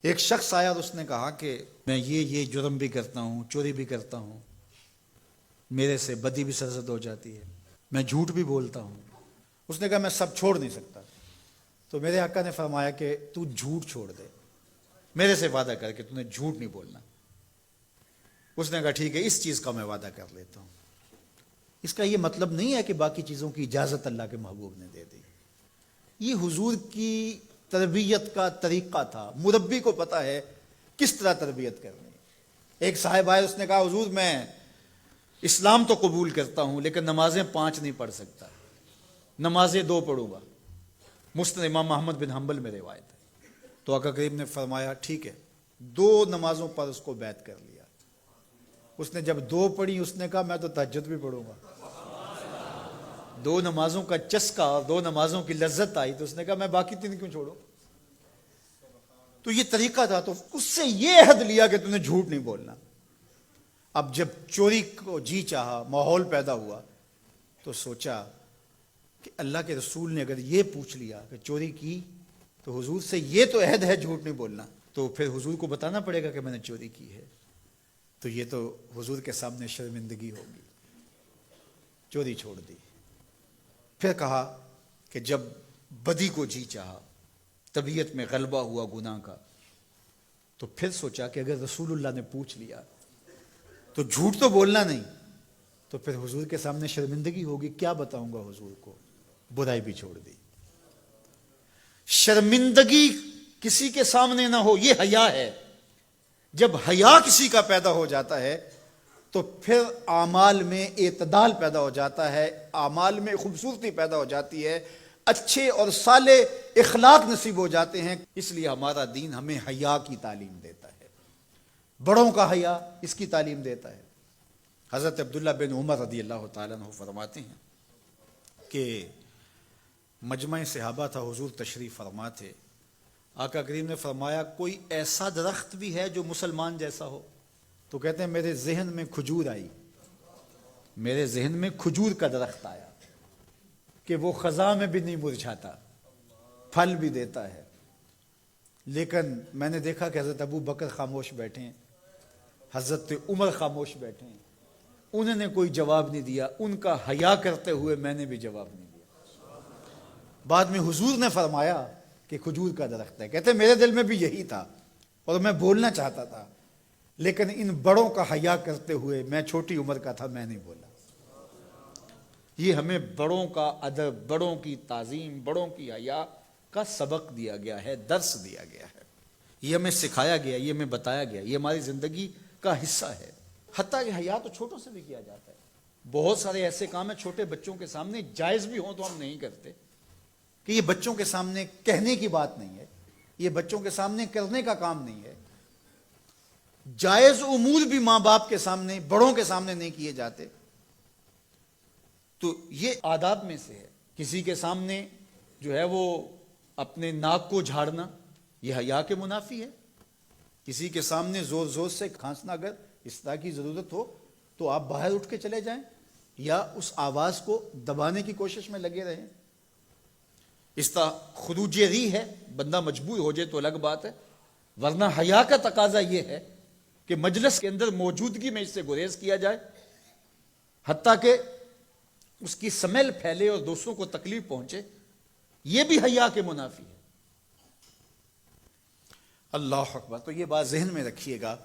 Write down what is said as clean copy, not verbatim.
ایک شخص آیا اور اس نے کہا کہ میں یہ جرم بھی کرتا ہوں، چوری بھی کرتا ہوں، میرے سے بدی بھی سرزد ہو جاتی ہے، میں جھوٹ بھی بولتا ہوں۔ اس نے کہا میں سب چھوڑ نہیں سکتا۔ تو میرے آقا نے فرمایا کہ تو جھوٹ چھوڑ دے، میرے سے وعدہ کر کہ تو نے جھوٹ نہیں بولنا۔ اس نے کہا ٹھیک ہے، اس چیز کا میں وعدہ کر لیتا ہوں۔ اس کا یہ مطلب نہیں ہے کہ باقی چیزوں کی اجازت اللہ کے محبوب نے دے دی۔ یہ حضور کی تربیت کا طریقہ تھا، مربی کو پتا ہے کس طرح تربیت کرنی۔ ایک صاحب آئے، اس نے کہا حضور میں اسلام تو قبول کرتا ہوں لیکن نمازیں 5 نہیں پڑھ سکتا، نمازیں 2 پڑھوں گا۔ مسند امام احمد بن حنبل میں روایت ہے۔ تو آقا کریم نے فرمایا ٹھیک ہے، 2 نمازوں پر اس کو بیعت کر لیا۔ اس نے جب 2 پڑھی، اس نے کہا میں تو تہجد بھی پڑھوں گا۔ 2 نمازوں کا چسکا اور 2 نمازوں کی لذت آئی تو اس نے کہا میں باقی 3 کیوں چھوڑوں۔ تو یہ طریقہ تھا، تو اس سے یہ عہد لیا کہ تم نے جھوٹ نہیں بولنا۔ اب جب چوری کو جی چاہا، ماحول پیدا ہوا، تو سوچا کہ اللہ کے رسول نے اگر یہ پوچھ لیا کہ چوری کی تو حضور سے یہ تو عہد ہے جھوٹ نہیں بولنا، تو پھر حضور کو بتانا پڑے گا کہ میں نے چوری کی ہے، تو یہ تو حضور کے سامنے شرمندگی ہوگی۔ چوری چھوڑ دی۔ پھر کہا کہ جب بدی کو جی چاہا، طبیعت میں غلبہ ہوا گناہ کا، تو پھر سوچا کہ اگر رسول اللہ نے پوچھ لیا تو جھوٹ تو بولنا نہیں، تو پھر حضور کے سامنے شرمندگی ہوگی، کیا بتاؤں گا حضور کو۔ برائی بھی چھوڑ دی۔ شرمندگی کسی کے سامنے نہ ہو، یہ حیا ہے۔ جب حیا کسی کا پیدا ہو جاتا ہے تو پھر اعمال میں اعتدال پیدا ہو جاتا ہے، اعمال میں خوبصورتی پیدا ہو جاتی ہے، اچھے اور صالح اخلاق نصیب ہو جاتے ہیں۔ اس لیے ہمارا دین ہمیں حیا کی تعلیم دیتا ہے، بڑوں کا حیا اس کی تعلیم دیتا ہے۔ حضرت عبداللہ بن عمر رضی اللہ تعالیٰ عنہ فرماتے ہیں کہ مجمع صحابہ تھا، حضور تشریف فرما تھے۔ آقا کریم نے فرمایا کوئی ایسا درخت بھی ہے جو مسلمان جیسا ہو؟ تو کہتے ہیں میرے ذہن میں کھجور آئی، میرے ذہن میں کھجور کا درخت آیا کہ وہ خزاں میں بھی نہیں مرجھاتا، پھل بھی دیتا ہے۔ لیکن میں نے دیکھا کہ حضرت ابو بکر خاموش بیٹھے ہیں، حضرت عمر خاموش بیٹھے ہیں، انہوں نے کوئی جواب نہیں دیا۔ ان کا حیا کرتے ہوئے میں نے بھی جواب نہیں دیا۔ بعد میں حضور نے فرمایا کہ کھجور کا درخت ہے۔ کہتے ہیں میرے دل میں بھی یہی تھا اور میں بولنا چاہتا تھا، لیکن ان بڑوں کا حیا کرتے ہوئے، میں چھوٹی عمر کا تھا، میں نہیں بولا۔ یہ ہمیں بڑوں کا ادب، بڑوں کی تعظیم، بڑوں کی حیا کا سبق دیا گیا ہے، درس دیا گیا ہے، یہ ہمیں سکھایا گیا، یہ ہمیں بتایا گیا، یہ ہماری زندگی کا حصہ ہے۔ حتیٰ کہ حیا تو چھوٹوں سے بھی کیا جاتا ہے۔ بہت سارے ایسے کام ہیں چھوٹے بچوں کے سامنے جائز بھی ہوں تو ہم نہیں کرتے، کہ یہ بچوں کے سامنے کہنے کی بات نہیں ہے، یہ بچوں کے سامنے کرنے کا کام نہیں ہے۔ جائز امور بھی ماں باپ کے سامنے، بڑوں کے سامنے نہیں کیے جاتے، تو یہ آداب میں سے ہے۔ کسی کے سامنے جو ہے وہ اپنے ناک کو جھاڑنا، یہ حیا کے منافی ہے۔ کسی کے سامنے زور زور سے کھانسنا، اگر اس طرح کی ضرورت ہو تو آپ باہر اٹھ کے چلے جائیں یا اس آواز کو دبانے کی کوشش میں لگے رہیں۔ اس طرح خروج ریح ہے، بندہ مجبور ہو جائے تو الگ بات ہے، ورنہ حیا کا تقاضا یہ ہے کہ مجلس کے اندر موجودگی میں اس سے گریز کیا جائے، حتیٰ کہ اس کی سمیل پھیلے اور دوسروں کو تکلیف پہنچے، یہ بھی حیا کے منافی ہے۔ اللہ اکبر۔ تو یہ بات ذہن میں رکھیے گا